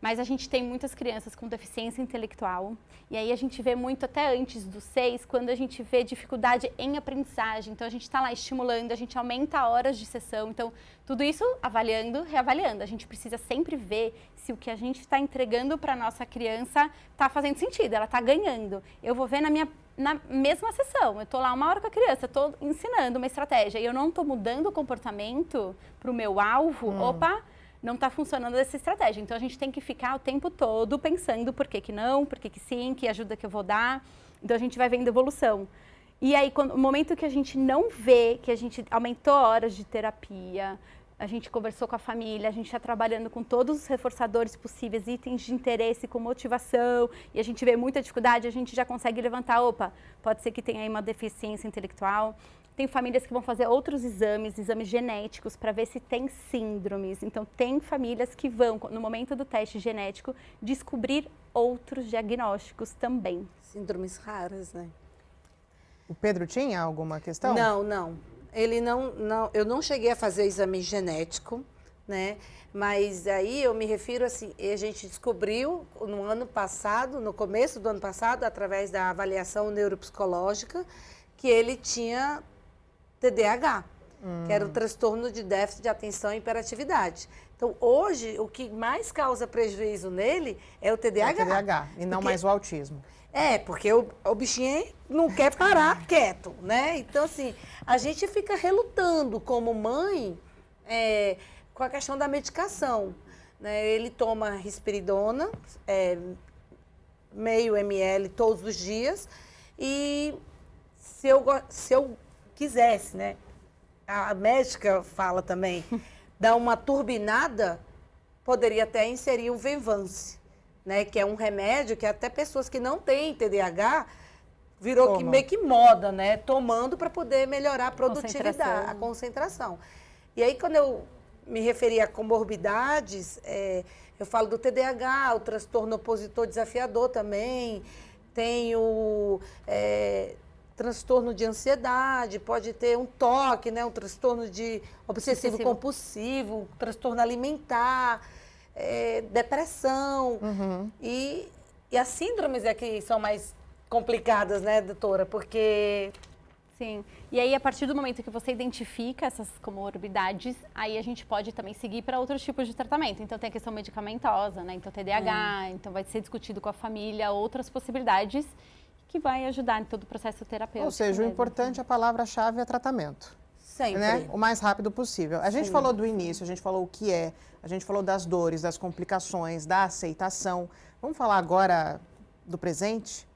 Mas a gente tem muitas crianças com deficiência intelectual. E aí a gente vê muito até antes dos 6, quando a gente vê dificuldade em aprendizagem. Então a gente está lá estimulando, a gente aumenta horas de sessão. Então tudo isso avaliando, reavaliando. A gente precisa sempre ver se o que a gente está entregando para a nossa criança está fazendo sentido, ela está ganhando. Eu vou ver na mesma sessão, eu estou lá 1 hora com a criança, estou ensinando uma estratégia e eu não estou mudando o comportamento para o meu alvo, opa, não está funcionando essa estratégia. Então, a gente tem que ficar o tempo todo pensando por que não, por que sim, que ajuda que eu vou dar. Então, a gente vai vendo evolução. E aí, no momento que a gente não vê, que a gente aumentou horas de terapia, a gente conversou com a família, a gente está trabalhando com todos os reforçadores possíveis, itens de interesse, com motivação, e a gente vê muita dificuldade, a gente já consegue levantar, opa, pode ser que tenha aí uma deficiência intelectual. Tem famílias que vão fazer outros exames genéticos, para ver se tem síndromes. Então, tem famílias que vão, no momento do teste genético, descobrir outros diagnósticos também. Síndromes raras, né? O Pedro tinha alguma questão? Não. Ele não, eu não cheguei a fazer exame genético, né? Mas aí eu me refiro assim, a gente descobriu no ano passado, no começo do ano passado, através da avaliação neuropsicológica, que ele tinha TDAH, que era o transtorno de déficit de atenção e hiperatividade. Então, hoje, o que mais causa prejuízo nele é o TDAH. É o TDAH, e não mais o autismo. Porque o bichinho não quer parar quieto, né? Então, assim, a gente fica relutando como mãe com a questão da medicação. Né? Ele toma risperidona, meio ml todos os dias, e se eu quisesse, né? A médica fala também, dar uma turbinada, poderia até inserir o Venvance, né? Que é um remédio que até pessoas que não têm TDAH virou meio que moda, né? Tomando para poder melhorar a produtividade, a concentração. E aí, quando eu me referi a comorbidades, eu falo do TDAH, o transtorno opositor desafiador também, tem o transtorno de ansiedade, pode ter um TOC, né? Um transtorno de obsessivo compulsivo, transtorno alimentar, depressão. E as síndromes é que são mais complicadas, né, doutora? Porque... Sim. E aí, a partir do momento que você identifica essas comorbidades, aí a gente pode também seguir para outros tipos de tratamento. Então, tem a questão medicamentosa, né? Então, TDAH, então vai ser discutido com a família outras possibilidades que vai ajudar em todo o processo terapêutico. Ou seja, o importante, a palavra-chave é tratamento. Sempre. Né? O mais rápido possível. A gente falou do início, a gente falou o que é, a gente falou das dores, das complicações, da aceitação. Vamos falar agora do presente?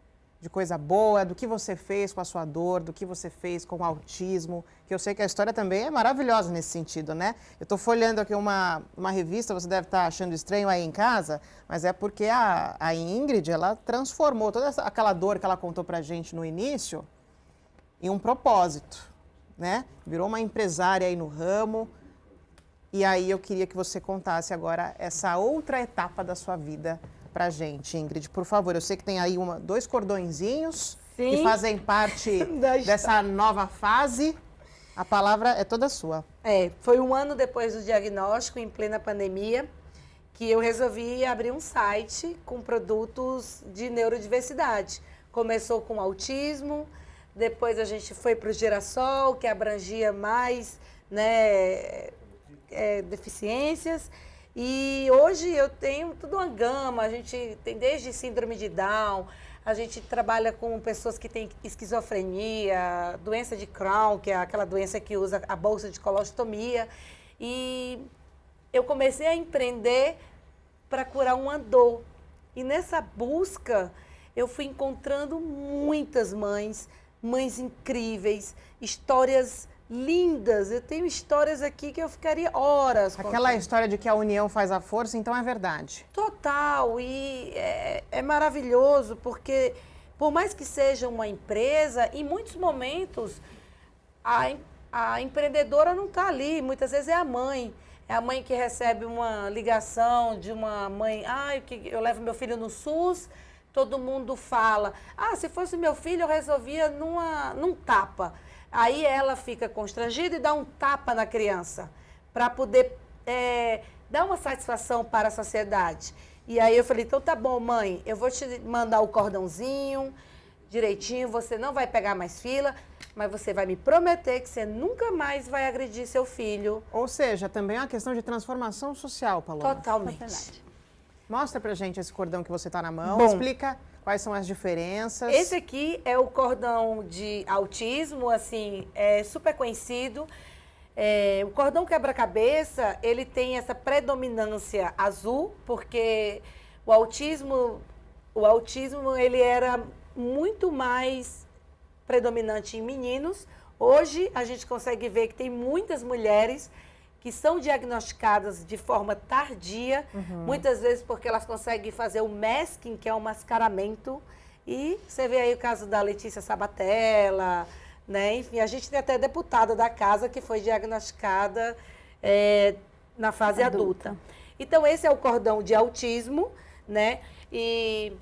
De coisa boa, do que você fez com a sua dor, do que você fez com o autismo, que eu sei que a história também é maravilhosa nesse sentido, né? Eu estou folhando aqui uma revista, você deve estar achando estranho aí em casa, mas é porque a Ingrid, ela transformou toda aquela dor que ela contou pra gente no início em um propósito, né? Virou uma empresária aí no ramo. E aí eu queria que você contasse agora essa outra etapa da sua vida pra gente, Ingrid, por favor. Eu sei que tem aí 2 cordõezinhos que fazem parte dessa nova fase. A palavra é toda sua. Foi 1 ano depois do diagnóstico, em plena pandemia, que eu resolvi abrir um site com produtos de neurodiversidade. Começou com autismo, depois a gente foi para o Girassol, que abrangia mais, né, deficiências. E hoje eu tenho toda uma gama, a gente tem desde síndrome de Down, a gente trabalha com pessoas que têm esquizofrenia, doença de Crohn, que é aquela doença que usa a bolsa de colostomia. E eu comecei a empreender para curar uma dor. E nessa busca eu fui encontrando muitas mães incríveis, histórias lindas. Eu tenho histórias aqui que eu ficaria horas contando. Aquela história de que a união faz a força, então é verdade. Total. E é maravilhoso, porque por mais que seja uma empresa, em muitos momentos a empreendedora não está ali. Muitas vezes é a mãe. É a mãe que recebe uma ligação de uma mãe. Eu levo meu filho no SUS, todo mundo fala. Se fosse meu filho, eu resolvia num tapa. Aí ela fica constrangida e dá um tapa na criança para poder dar uma satisfação para a sociedade. E aí eu falei, então tá bom, mãe, eu vou te mandar o cordãozinho direitinho, você não vai pegar mais fila, mas você vai me prometer que você nunca mais vai agredir seu filho. Ou seja, também é uma questão de transformação social, Paloma. Totalmente. Mostra pra gente esse cordão que você tá na mão, Bom, explica quais são as diferenças. Esse aqui é o cordão de autismo, assim, é super conhecido. O cordão quebra-cabeça, ele tem essa predominância azul, porque o autismo ele era muito mais predominante em meninos. Hoje a gente consegue ver que tem muitas mulheres que são diagnosticadas de forma tardia, muitas vezes porque elas conseguem fazer o masking, que é o mascaramento. E você vê aí o caso da Letícia Sabatella, né? Enfim, a gente tem até deputada da casa que foi diagnosticada na fase adulta. Então, esse é o cordão de autismo, né? E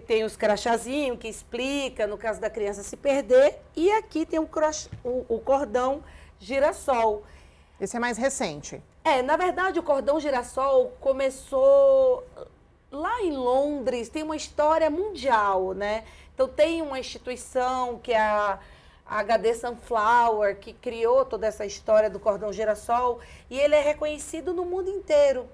tem os crachazinhos que explica, no caso da criança se perder. E aqui tem o cordão girassol. Esse é mais recente. Na verdade, o cordão girassol começou lá em Londres, tem uma história mundial, né? Então, tem uma instituição que é a HD Sunflower, que criou toda essa história do cordão girassol, e ele é reconhecido no mundo inteiro.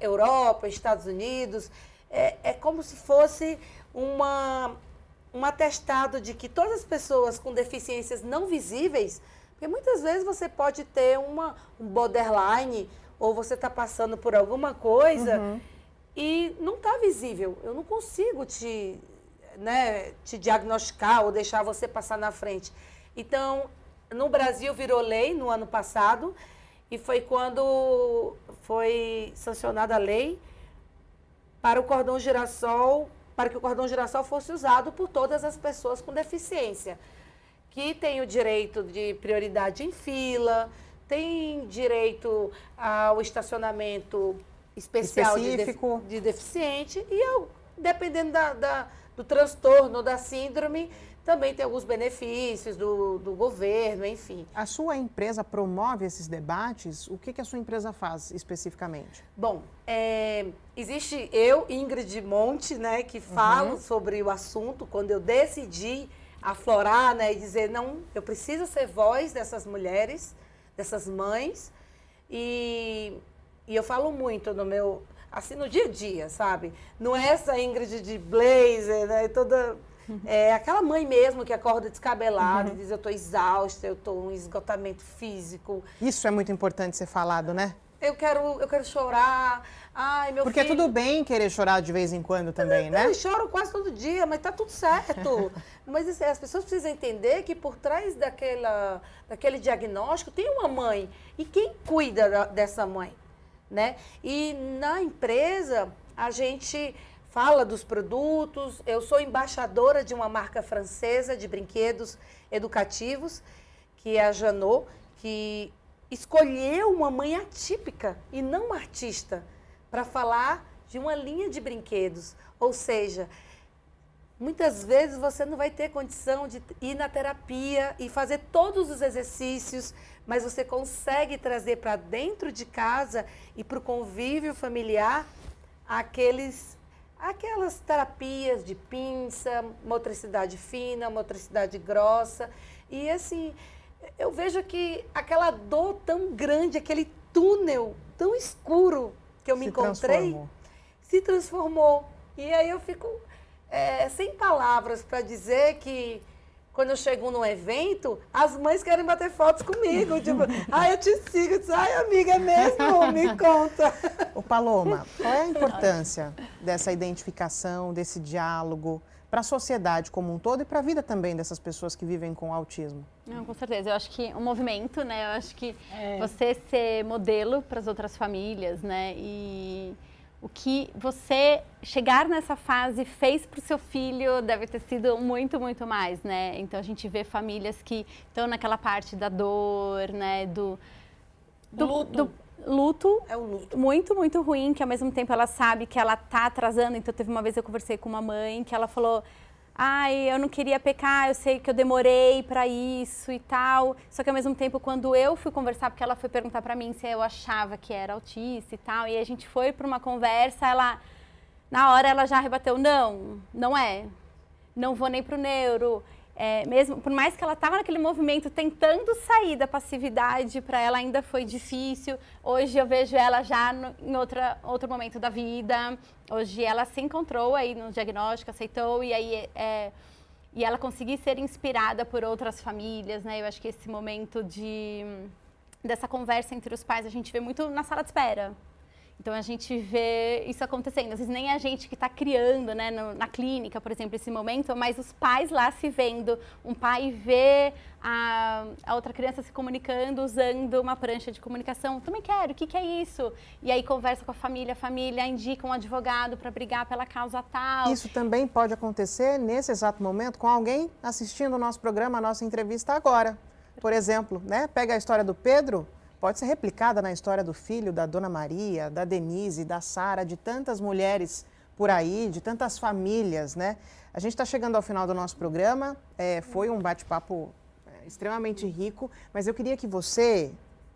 Europa, Estados Unidos, é como se fosse um atestado de que todas as pessoas com deficiências não visíveis, porque muitas vezes você pode ter um borderline, ou você está passando por alguma coisa e não está visível. Eu não consigo te diagnosticar ou deixar você passar na frente. Então, no Brasil virou lei no ano passado, e foi quando foi sancionada a lei para o cordão girassol, para que o cordão girassol fosse usado por todas as pessoas com deficiência, que tem o direito de prioridade em fila, tem direito ao estacionamento especial de deficiente, e dependendo do transtorno, da síndrome, também tem alguns benefícios do governo, enfim. A sua empresa promove esses debates? O que a sua empresa faz especificamente? Bom, existe eu, Ingrid Monte, né, que falo sobre o assunto. Quando eu decidi aflorar, né, e dizer, não, eu preciso ser voz dessas mulheres, dessas mães, e eu falo muito no meu, assim, no dia a dia, sabe? Não é essa Ingrid de blazer, né, toda... É aquela mãe mesmo que acorda descabelada e diz, eu estou exausta, eu estou em esgotamento físico. Isso é muito importante ser falado, né? Eu quero chorar. Ai, meu Porque filho... é tudo bem querer chorar de vez em quando também, né? Eu choro quase todo dia, mas tá tudo certo. Mas assim, as pessoas precisam entender que por trás daquele diagnóstico tem uma mãe. E quem cuida dessa mãe, né? E na empresa, a gente fala dos produtos. Eu sou embaixadora de uma marca francesa de brinquedos educativos, que é a Janot, que escolheu uma mãe atípica e não uma artista para falar de uma linha de brinquedos. Ou seja, muitas vezes você não vai ter condição de ir na terapia e fazer todos os exercícios, mas você consegue trazer para dentro de casa e para o convívio familiar aquelas terapias de pinça, motricidade fina, motricidade grossa. E assim, eu vejo que aquela dor tão grande, aquele túnel tão escuro que eu me encontrei, se transformou. E aí eu fico sem palavras para dizer que quando eu chego num evento, as mães querem bater fotos comigo. Tipo, eu te sigo. Eu disse, amiga, é mesmo? Me conta. Ô, Paloma, qual é a importância dessa identificação, desse diálogo para a sociedade como um todo e para a vida também dessas pessoas que vivem com autismo? Não, com certeza. Eu acho que um movimento, né? Eu acho que você ser modelo para as outras famílias, né? E o que você chegar nessa fase fez para o seu filho deve ter sido muito, muito mais, né? Então a gente vê famílias que estão naquela parte da dor, né? Do luto. É o luto. Muito, muito ruim, que ao mesmo tempo ela sabe que ela tá atrasando. Então teve uma vez eu conversei com uma mãe que ela falou, ai, eu não queria pecar, eu sei que eu demorei para isso e tal. Só que ao mesmo tempo, quando eu fui conversar, porque ela foi perguntar para mim se eu achava que era autista e tal, e a gente foi para uma conversa, na hora ela já rebateu, não é. Não vou nem pro neuro. Mesmo, por mais que ela estava naquele movimento tentando sair da passividade, para ela ainda foi difícil. Hoje eu vejo ela já em outro momento da vida. Hoje ela se encontrou aí no diagnóstico, aceitou e aí e ela conseguir ser inspirada por outras famílias, né? Eu acho que esse momento dessa conversa entre os pais a gente vê muito na sala de espera. Então, a gente vê isso acontecendo. Às vezes, nem a gente que está criando, né, na clínica, por exemplo, esse momento, mas os pais lá se vendo. Um pai vê a outra criança se comunicando usando uma prancha de comunicação. Também quero, o que é isso? E aí, conversa com a família indica um advogado para brigar pela causa tal. Isso também pode acontecer nesse exato momento com alguém assistindo o nosso programa, a nossa entrevista agora. Por exemplo, né, pega a história do Pedro. Pode ser replicada na história do filho da Dona Maria, da Denise, da Sara, de tantas mulheres por aí, de tantas famílias, né? A gente está chegando ao final do nosso programa, foi um bate-papo extremamente rico, mas eu queria que você,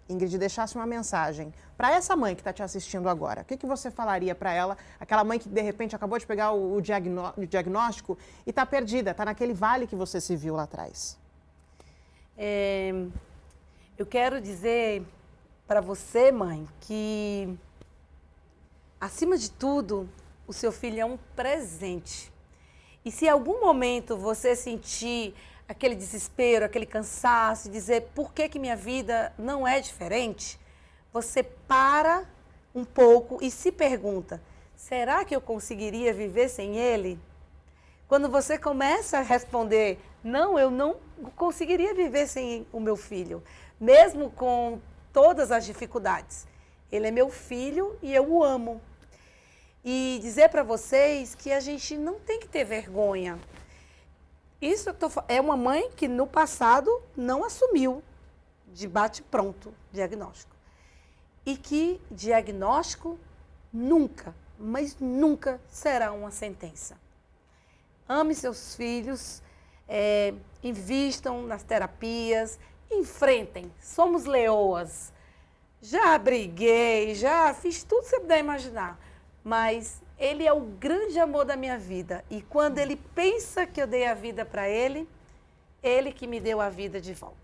Ingrid, deixasse uma mensagem para essa mãe que está te assistindo agora. O que você falaria para ela, aquela mãe que de repente acabou de pegar o diagnóstico e está perdida, está naquele vale que você se viu lá atrás? Eu quero dizer para você, mãe, que, acima de tudo, o seu filho é um presente. E se em algum momento você sentir aquele desespero, aquele cansaço, dizer por que minha vida não é diferente, você para um pouco e se pergunta, será que eu conseguiria viver sem ele? Quando você começa a responder, não, eu não conseguiria viver sem o meu filho, mesmo com todas as dificuldades. Ele é meu filho e eu o amo. E dizer para vocês que a gente não tem que ter vergonha. Isso é uma mãe que no passado não assumiu de bate-pronto diagnóstico. E que diagnóstico nunca, mas nunca será uma sentença. Ame seus filhos, invistam nas terapias, enfrentem, somos leoas. Já briguei, já fiz tudo que você puder imaginar, mas ele é o grande amor da minha vida. E quando ele pensa que eu dei a vida para ele, ele que me deu a vida de volta.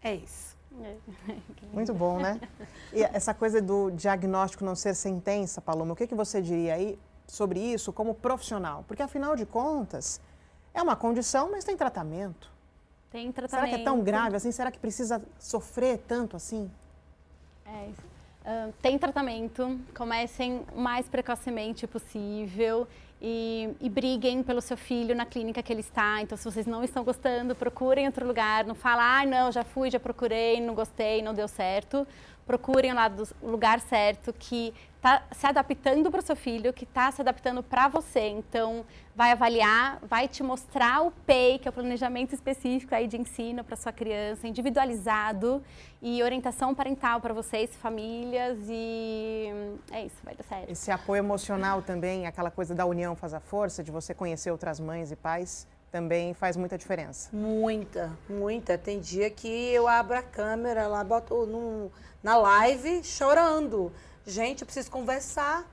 É isso. Muito bom, né? E essa coisa do diagnóstico não ser sentença, Paloma, o que você diria aí sobre isso como profissional? Porque, afinal de contas, é uma condição, mas tem tratamento. Tem tratamento. Será que é tão grave assim? Será que precisa sofrer tanto assim? Tem tratamento, comecem o mais precocemente possível e briguem pelo seu filho na clínica que ele está. Então, se vocês não estão gostando, procurem outro lugar. Não fala, não, já fui, já procurei, não gostei, não deu certo. Procurem lá do lugar certo que está se adaptando para o seu filho, que está se adaptando para você. Então, vai avaliar, vai te mostrar o PEI, que é o planejamento específico aí de ensino para sua criança, individualizado e orientação parental para vocês, famílias, e é isso, vai dar certo. Esse apoio emocional também, aquela coisa da união faz a força, de você conhecer outras mães e pais, também faz muita diferença. Muita, muita. Tem dia que eu abro a câmera lá, boto na live chorando. Gente, eu preciso conversar.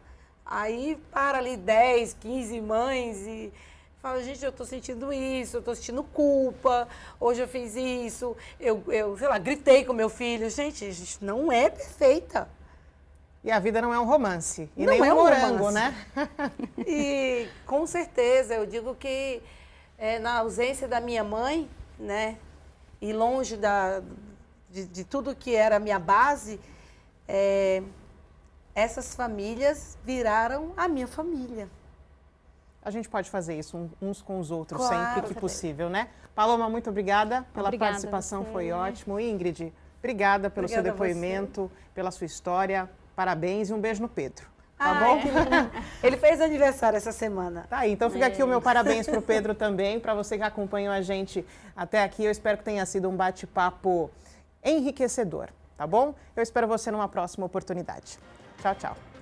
Aí para ali 10, 15 mães e fala, gente, eu tô sentindo isso, eu tô sentindo culpa, hoje eu fiz isso, eu sei lá, gritei com meu filho. Gente, a gente não é perfeita. E a vida não é um romance, e não nem é um morango, romance, né? E com certeza, eu digo que na ausência da minha mãe, né, e longe de tudo que era a minha base, essas famílias viraram a minha família. A gente pode fazer isso uns com os outros, Claro, sempre que possível, né? Paloma, muito obrigada pela participação, foi ótimo. Ingrid, obrigada pelo seu depoimento, pela sua história. Parabéns e um beijo no Pedro. Tá bom? Ele fez aniversário essa semana. Tá aí, então fica aqui o meu parabéns para o Pedro também, para você que acompanhou a gente até aqui. Eu espero que tenha sido um bate-papo enriquecedor, tá bom? Eu espero você numa próxima oportunidade. Tchau, tchau.